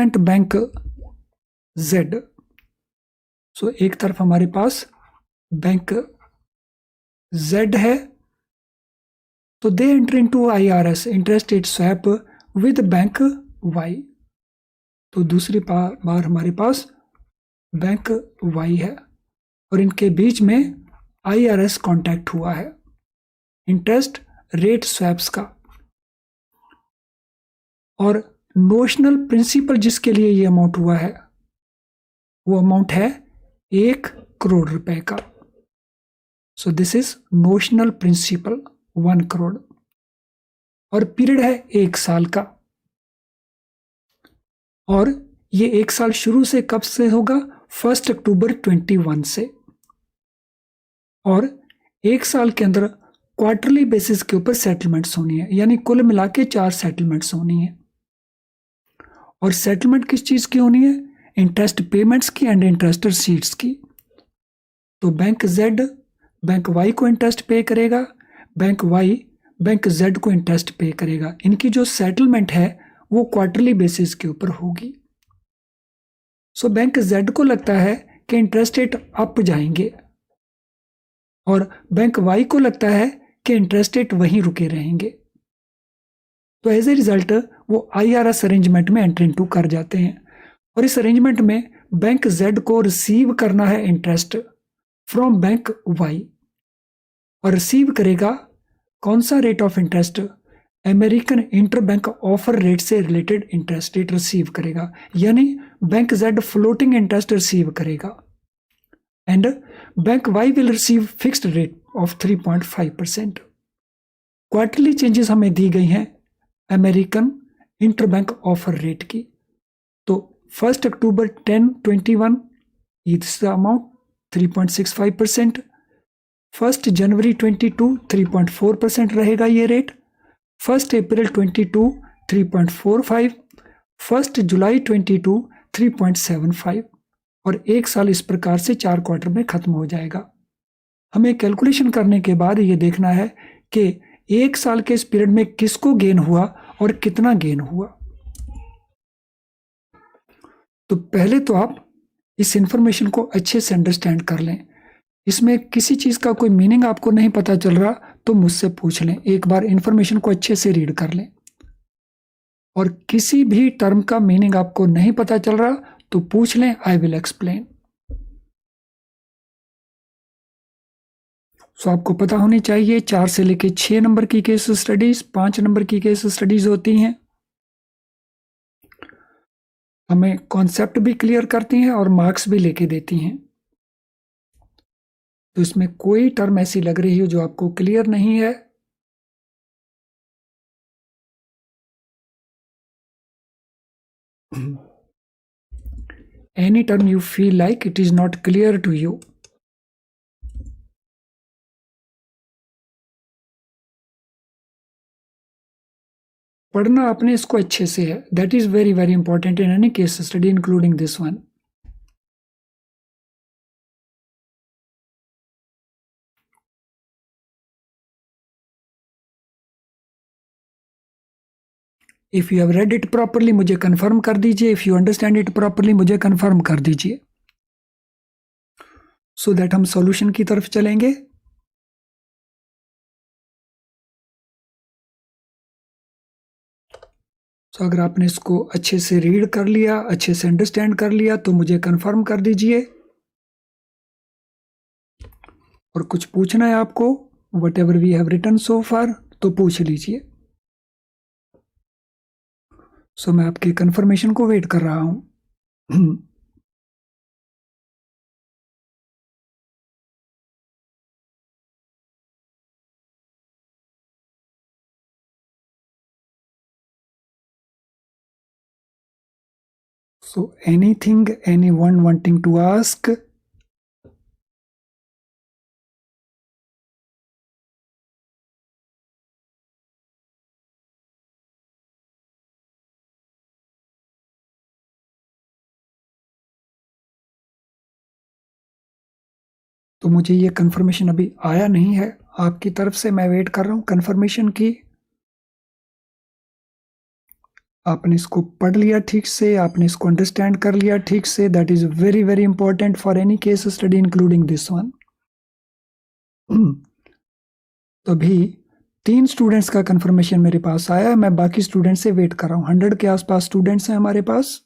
Settlement bank Z. सो एक तरफ हमारे पास बैंक जेड है, तो they enter into IRS interest rate swap with bank Y. तो दूसरी बार हमारे पास बैंक वाई है और इनके बीच में आईआरएस कॉन्टैक्ट हुआ है इंटरेस्ट रेट स्वैप्स का। और नोशनल प्रिंसिपल जिसके लिए ये अमाउंट हुआ है वो अमाउंट है 1 करोड़ रुपए का। So this is notional principal 1 crore और पीरियड है 1 साल का। और ये 1 साल शुरू से कब से होगा? 1 अक्टूबर 21 से। और 1 साल के अंदर क्वार्टरली बेसिस के ऊपर सेटलमेंट्स होनी है, यानी कुल मिला के 4 सेटलमेंट्स होनी है। और सेटलमेंट किस चीज की होनी है? इंटरेस्ट पेमेंट्स की एंड इंटरेस्ट रिसीट्स की। तो बैंक जेड बैंक वाई को इंटरेस्ट पे करेगा, बैंक वाई बैंक जेड को इंटरेस्ट पे करेगा। इनकी जो सेटलमेंट है वो क्वार्टरली बेसिस के ऊपर होगी। सो बैंक जेड को लगता है कि इंटरेस्ट रेट अप जाएंगे और बैंक वाई को लगता है कि इंटरेस्ट रेट वहीं रुके रहेंगे। तो एज ए रिजल्ट वो आईआरएस अरेंजमेंट में एंटर इनटू कर जाते हैं। और इस अरेंजमेंट में बैंक जेड को रिसीव करना है इंटरेस्ट फ्रॉम बैंक वाई, और रिसीव करेगा कौन सा rate of interest? American interbank offer rate से रिलेटेड इंटरेस्ट रेट रिसीव करेगा, यानी bank Z floating interest receive करेगा and bank Y will receive fixed rate of 3.5%। Quarterly changes हमें दी गई हैं अमेरिकन इंटरबैंक ऑफर रेट की। तो 1 अक्टूबर 1021 इज द अमाउंट 3.65%। 1 जनवरी 22 3.4% रहेगा ये रेट। 1 अप्रैल 22 3.45, 1 जुलाई 22 3.75 और 1 साल इस प्रकार से 4 क्वार्टर में खत्म हो जाएगा। हमें कैलकुलेशन करने के बाद ये देखना है कि 1 साल के इस पीरियड में किसको गेन हुआ और कितना गेन हुआ। तो पहले तो आप इस इंफॉर्मेशन को अच्छे से अंडरस्टैंड कर लें। इसमें किसी चीज का कोई मीनिंग आपको नहीं पता चल रहा तो मुझसे पूछ लें, एक बार इंफॉर्मेशन को अच्छे से रीड कर लें। और किसी भी टर्म का मीनिंग आपको नहीं पता चल रहा तो पूछ लें, आई विल एक्सप्लेन। सो आपको पता होनी चाहिए 4 से लेके 6 नंबर की केस स्टडीज, 5 नंबर की केस स्टडीज होती हैं। हमें कॉन्सेप्ट भी क्लियर करती हैं और मार्क्स भी लेके देती हैं। तो इसमें कोई टर्म ऐसी लग रही हो जो आपको क्लियर नहीं है, any term you feel like it is not clear to you, पढ़ना अपने इसको अच्छे से है। That is very very important in any case study including this one. If you have read it properly मुझे कंफर्म कर दीजिए, if you understand it properly मुझे कंफर्म कर दीजिए, सो दैट हम सॉल्यूशन की तरफ चलेंगे। तो अगर आपने इसको अच्छे से रीड कर लिया, अच्छे से अंडरस्टैंड कर लिया तो मुझे कंफर्म कर दीजिए। और कुछ पूछना है आपको, whatever we have written so far, तो पूछ लीजिए। सो मैं आपकी कंफर्मेशन को वेट कर रहा हूं। So anything, anyone wanting to ask? तो मुझे ये कंफर्मेशन अभी आया नहीं है आपकी तरफ से, मैं वेट कर रहा हूँ कंफर्मेशन की। आपने इसको पढ़ लिया ठीक से, आपने इसको अंडरस्टैंड कर लिया ठीक से, that is very very important for any case study including this one. तो अभी 3 स्टूडेंट्स का कंफर्मेशन मेरे पास आया है, मैं बाकी स्टूडेंट से वेट कर रहा हूँ। 100 के आसपास स्टूडेंट्स हैं हमारे पास,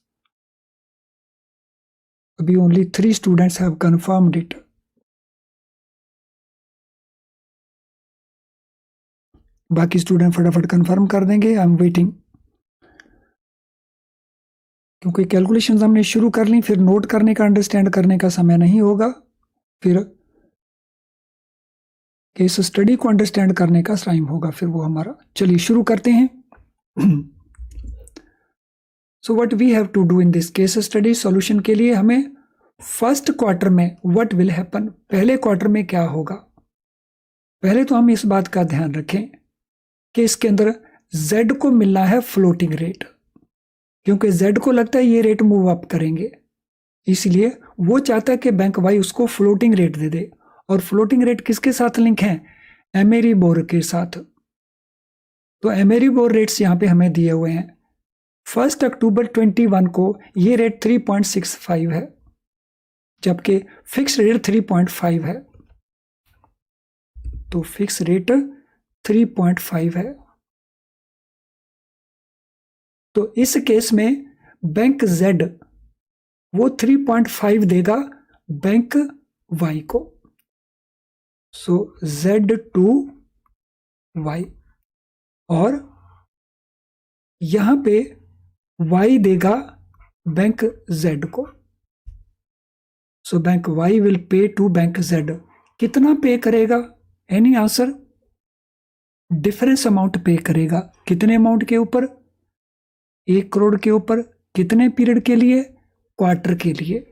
अभी only 3 students have confirmed it. बाकी स्टूडेंट फटाफट कंफर्म कर देंगे, आई एम वेटिंग। क्योंकि कैलकुलेशंस हमने शुरू कर ली, फिर नोट करने का, अंडरस्टैंड करने का समय नहीं होगा, फिर केस स्टडी को अंडरस्टैंड करने का टाइम होगा फिर वो हमारा। चलिए शुरू करते हैं। So what we have to do in this case study, solution के लिए हमें फर्स्ट क्वार्टर में व्हाट विल हैपन, पहले क्वार्टर में क्या होगा। पहले तो हम इस बात का ध्यान रखें कि इसके अंदर Z को मिलना है फ्लोटिंग रेट, क्योंकि Z को लगता है ये रेट मूव अप करेंगे, इसलिए वो चाहता है कि बैंक वाई उसको फ्लोटिंग रेट दे दे। और फ्लोटिंग रेट किसके साथ लिंक है, एमेरीबोर के साथ। तो एमेरीबोर रेट्स यहां पे हमें दिए हुए हैं। 1 अक्टूबर 21 को ये रेट 3.65 है, जबकि फिक्स रेट 3.5 है। तो फिक्स रेट 3.5 है। तो इस केस में बैंक Z वो 3.5 देगा बैंक Y को। सो Z टू Y, और यहां पे Y देगा बैंक Z को। So bank Y will pay to bank Z। कितना पे करेगा, any answer, difference amount pay करेगा। कितने अमाउंट के ऊपर, 1 करोड़ के ऊपर। कितने पीरियड के लिए, क्वार्टर के लिए।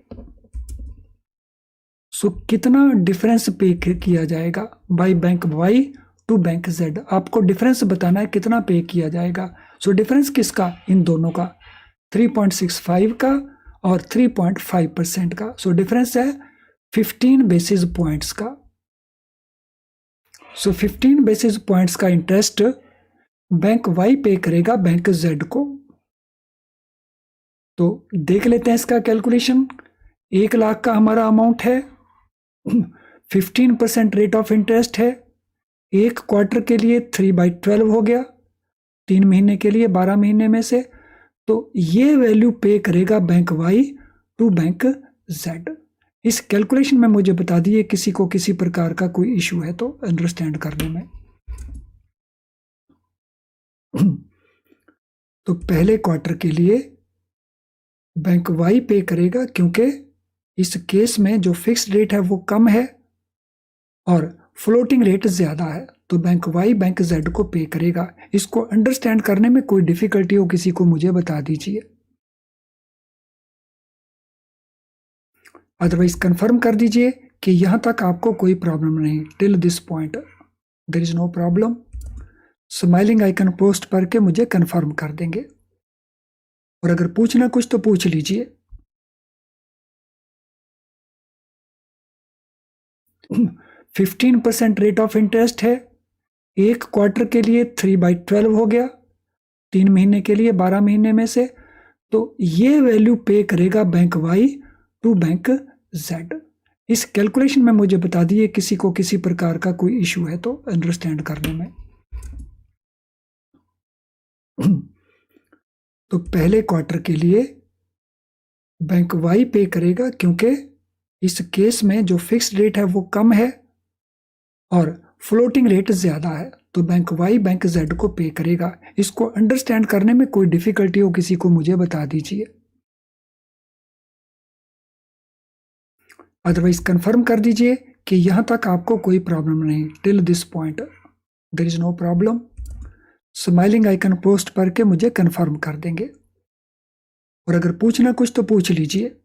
सो कितना डिफरेंस पे किया जाएगा by bank Y to bank Z। आपको डिफरेंस बताना है कितना पे किया जाएगा। सो डिफरेंस किसका, इन दोनों का, 3.65 का और 3.5% का। सो डिफरेंस है 15 बेसिस पॉइंट्स का। सो 15 बेसिस पॉइंट्स का इंटरेस्ट बैंक वाई पे करेगा बैंक Z को। तो देख लेते हैं इसका कैलकुलेशन। 1 लाख का हमारा अमाउंट है, 15% रेट ऑफ इंटरेस्ट है, 1 क्वार्टर के लिए 3/12 हो गया, 3 महीने के लिए 12 महीने में से। तो ये वैल्यू पे करेगा bank Y to bank Z। इस कैलकुलेशन में मुझे बता दिए किसी को किसी प्रकार का कोई इशू है तो अंडरस्टैंड करने में। तो पहले क्वार्टर के लिए बैंक वाई पे करेगा, क्योंकि इस केस में जो फिक्स्ड रेट है वो कम है और फ्लोटिंग रेट ज्यादा है, तो बैंक वाई बैंक Z को पे करेगा। इसको अंडरस्टैंड करने में कोई डिफिकल्टी हो किसी को मुझे बता दीजिए, अदरवाइज कंफर्म कर दीजिए कि यहां तक आपको कोई प्रॉब्लम नहीं। Till this point there is no problem. Smiling icon post करके मुझे कंफर्म कर देंगे, और अगर पूछना कुछ तो पूछ लीजिए। 15% रेट ऑफ इंटरेस्ट है, 1 क्वार्टर के लिए 3/12 हो गया, 3 महीने के लिए 12 महीने में से। तो ये वैल्यू पे करेगा bank Y to bank Z। इस कैलकुलेशन में मुझे बता दिए किसी को किसी प्रकार का कोई इशू है तो अंडरस्टैंड करने में। तो पहले क्वार्टर के लिए बैंक वाई पे करेगा, क्योंकि इस केस में जो फिक्स्ड रेट है वो कम है और फ्लोटिंग रेट ज्यादा है, तो बैंक वाई बैंक Z को पे करेगा। इसको अंडरस्टैंड करने में कोई डिफिकल्टी हो किसी को मुझे बता दीजिए, अदरवाइज कंफर्म कर दीजिए कि यहां तक आपको कोई प्रॉब्लम नहीं। Till this point there is no problem. Smiling icon post करके मुझे कंफर्म कर देंगे, और अगर पूछना कुछ तो पूछ लीजिए।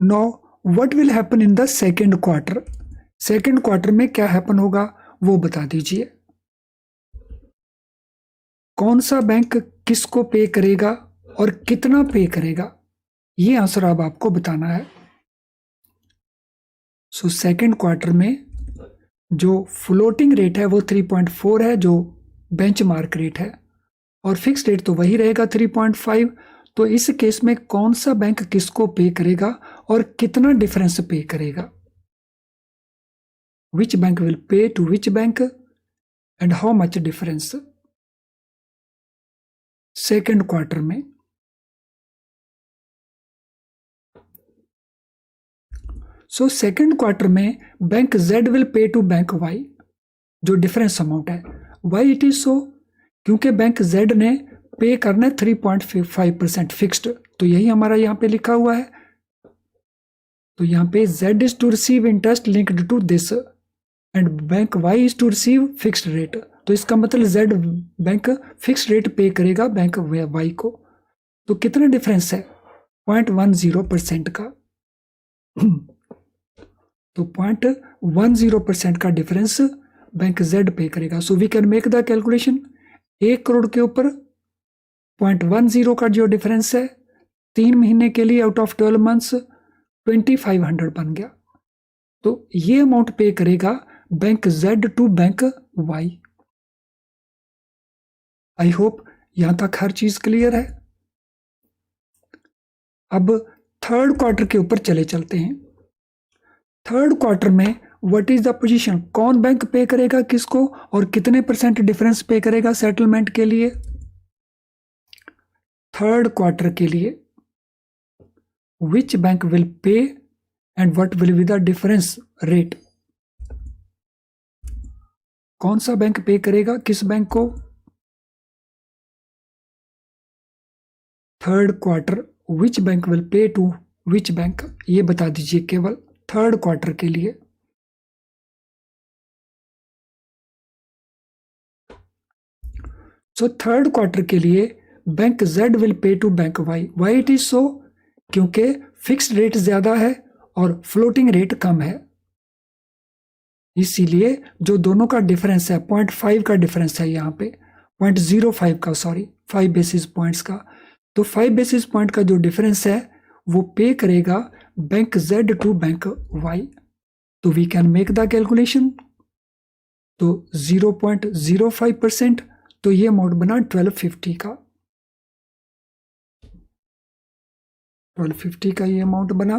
Know what will happen in the second quarter, second quarter में क्या हैपन होगा वो बता दीजिए। कौन सा बैंक किसको पे करेगा और कितना पे करेगा, ये आंसर अब आपको बताना है। सो सेकेंड क्वार्टर में जो फ्लोटिंग रेट है वो 3.4 है, जो बेंचमार्क रेट है, और फिक्स रेट तो वही रहेगा 3.5। तो इस केस में कौन सा बैंक किसको पे करेगा और कितना डिफरेंस पे करेगा? Which bank will pay to which bank and how much difference? Second quarter में सेकेंड क्वार्टर में bank Z will pay to bank Y जो डिफरेंस अमाउंट है। Why it is so? क्योंकि bank Z ने पे करना है 3.5% फिक्स्ड, तो यही हमारा यहाँ पे लिखा हुआ है। तो यहाँ पे Z is to receive interest linked to this and bank Y is to receive fixed rate. तो इसका मतलब Z बैंक फिक्स्ड रेट पे करेगा बैंक Y को। तो कितना डिफरेंस है? 0.10% का। तो 0.10% का डिफरेंस बैंक Z पे करेगा। So we can make the calculation. 1 crore के ऊपर 0.10 का जो डिफरेंस है 3 महीने के लिए आउट ऑफ 12 मंथ्स 2500 बन गया। तो ये अमाउंट पे करेगा bank Z to bank Y। I hope यहां तक हर चीज क्लियर है। अब थर्ड क्वार्टर के ऊपर चलते हैं। थर्ड क्वार्टर में व्हाट इज द पोजीशन? कौन बैंक पे करेगा किसको और कितने % डिफरेंस पे करेगा सेटलमेंट के लिए? थर्ड क्वार्टर के लिए which bank will pay and what will be the difference rate? कौन सा बैंक पे करेगा किस बैंक को? Third quarter which bank will pay to which bank, ये बता दीजिए केवल थर्ड क्वार्टर के लिए। थर्ड क्वार्टर के लिए bank Z will pay to bank Y। Why it is so? क्योंकि फिक्स्ड रेट ज्यादा है और फ्लोटिंग रेट कम है, इसीलिए जो दोनों का डिफरेंस है 0.5 का डिफरेंस है यहाँ पे, 0.05 का, सॉरी 5 बेसिस पॉइंट्स का। तो 5 बेसिस पॉइंट का जो डिफरेंस है वो पे करेगा bank Z to bank Y। तो we can make the calculation. तो 0.05%, तो ये अमाउंट बना 1250 का। 1250 का ये अमाउंट बना।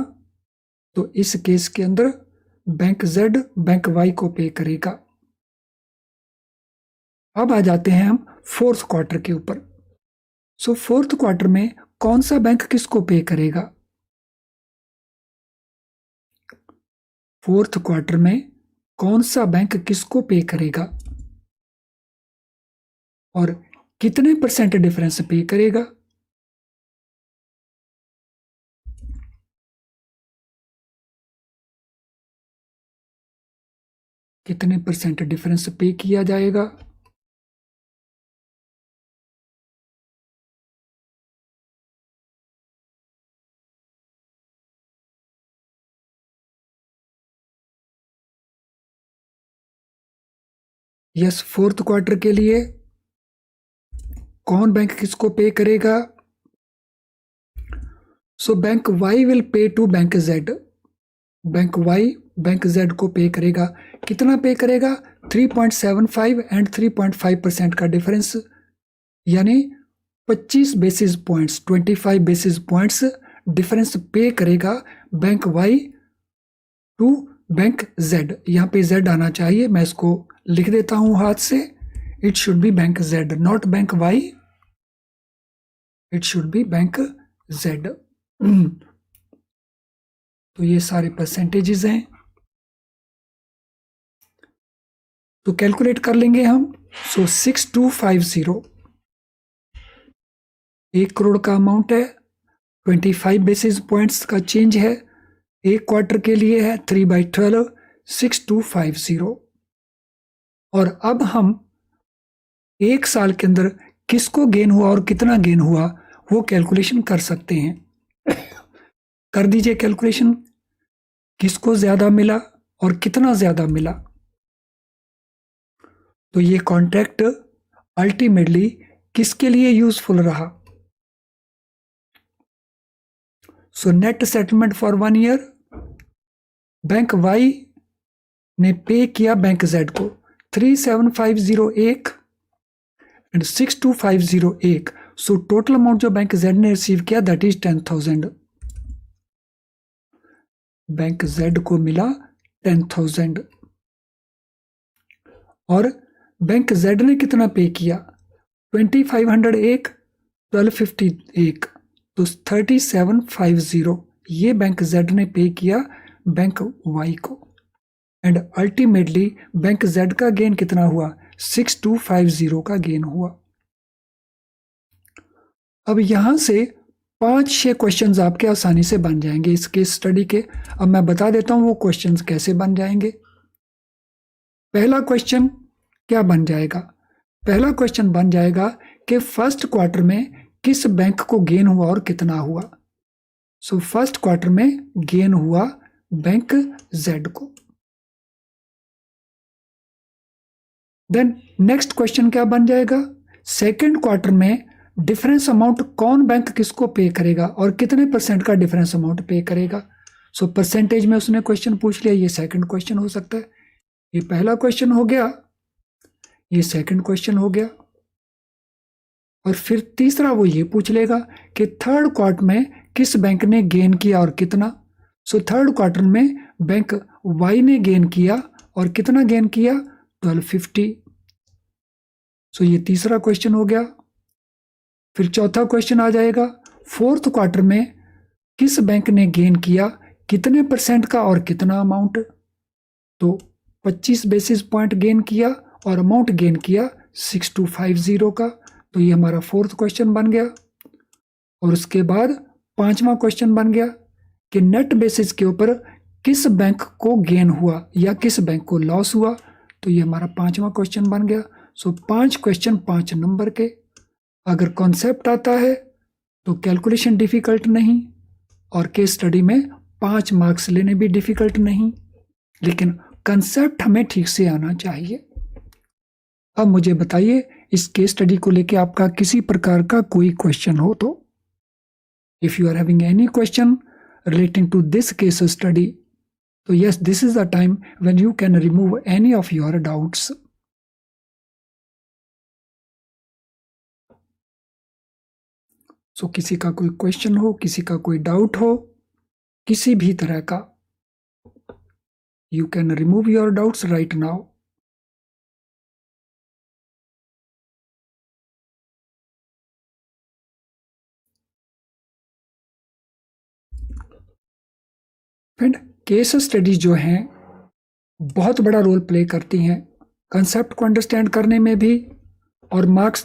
तो इस केस के अंदर बैंक Z बैंक Y को पे करेगा। अब आ जाते हैं हम फोर्थ क्वार्टर के ऊपर। फोर्थ क्वार्टर में कौन सा बैंक किसको पे करेगा? फोर्थ क्वार्टर में कौन सा बैंक किसको पे करेगा और कितने % डिफरेंस पे करेगा? कितने % डिफरेंस पे किया जाएगा? यस, फोर्थ क्वार्टर के लिए कौन बैंक किसको पे करेगा? Bank Y will pay to bank Z। Bank Y bank Z को पे करेगा। कितना पे करेगा? 3.75 एंड 3.5% का डिफरेंस, यानी 25 basis points, 25 basis points difference pay करेगा bank Y to bank Z। यहाँ पे Z आना चाहिए, मैं इसको लिख देता हूं हाथ से। It should be bank Z, not bank Y, it should be bank Z। तो ये सारे परसेंटेजेस हैं, तो कैलकुलेट कर लेंगे हम। 6250, 1 करोड़ का अमाउंट है, 25 बेसिस पॉइंट्स का चेंज है, एक क्वार्टर के लिए है 3/12, 6250। और अब हम एक साल के अंदर किसको गेन हुआ और कितना गेन हुआ वो कैलकुलेशन कर सकते हैं। कर दीजिए कैलकुलेशन, किसको ज्यादा मिला और कितना ज्यादा मिला। तो ये कॉन्ट्रैक्ट अल्टीमेटली किसके लिए यूजफुल रहा? Net settlement for 1 year, bank Y ने पे किया बैंक जेड को 37501 एंड 62501। सो टोटल अमाउंट जो बैंक जेड ने रिसीव किया दैट इज 10,000। बैंक जेड को मिला 10,000 और बैंक जेड ने कितना पे किया 2501, 1251, तो 3750 ये बैंक जेड ने पे किया बैंक वाई को। एंड अल्टीमेटली बैंक जेड का गेन कितना हुआ 6250 का गेन हुआ। अब यहां से 5-6 क्वेश्चंस आपके आसानी से बन जाएंगे इस केस स्टडी के। अब मैं बता देता हूं वो क्वेश्चंस कैसे बन जाएंगे। पहला क्वेश्चन क्या बन जाएगा, पहला क्वेश्चन बन जाएगा कि फर्स्ट क्वार्टर में किस बैंक को गेन हुआ और कितना हुआ। सो फर्स्ट क्वार्टर में गेन हुआ बैंक जेड को। देन नेक्स्ट क्वेश्चन क्या बन जाएगा, सेकेंड क्वार्टर में डिफरेंस अमाउंट कौन बैंक किसको पे करेगा और कितने परसेंट का डिफरेंस अमाउंट पे करेगा। सो परसेंटेज में उसने क्वेश्चन पूछ लिया, ये सेकंड क्वेश्चन हो सकता है। ये पहला क्वेश्चन हो गया, ये सेकंड क्वेश्चन हो गया। और फिर तीसरा वो ये पूछ लेगा कि थर्ड क्वार्टर में किस बैंक ने गेन किया और कितना। सो थर्ड क्वार्टर में बैंक वाई ने गेन किया और कितना गेन किया 1250। सो ये तीसरा क्वेश्चन हो गया। फिर चौथा क्वेश्चन आ जाएगा, फोर्थ क्वार्टर में किस बैंक ने गेन किया, कितने परसेंट का और कितना अमाउंट। तो 25 बेसिस पॉइंट गेन किया और अमाउंट गेन किया 6250 का। तो ये हमारा फोर्थ क्वेश्चन बन गया। और उसके बाद पांचवा क्वेश्चन बन गया कि नेट बेसिस के ऊपर किस बैंक को गेन हुआ या किस बैंक को लॉस हुआ। तो ये हमारा पांचवा क्वेश्चन बन गया। सो 5 क्वेश्चन 5 नंबर के। अगर कॉन्सेप्ट आता है तो कैलकुलेशन डिफिकल्ट नहीं और केस स्टडी में 5 मार्क्स लेने भी डिफिकल्ट नहीं, लेकिन कंसेप्ट हमें ठीक से आना चाहिए। अब मुझे बताइए इस केस स्टडी को लेके आपका किसी प्रकार का कोई क्वेश्चन हो तो। If you are having any question relating to this case study, तो yes this is the time when you can remove any of your doubts. So किसी का कोई क्वेश्चन हो, किसी का कोई डाउट हो, किसी भी तरह का, you can remove your doubts right now. Friend case studies जो हैं बहुत बड़ा रोल प्ले करती हैं कंसेप्ट को अंडरस्टैंड करने में भी और मार्क्स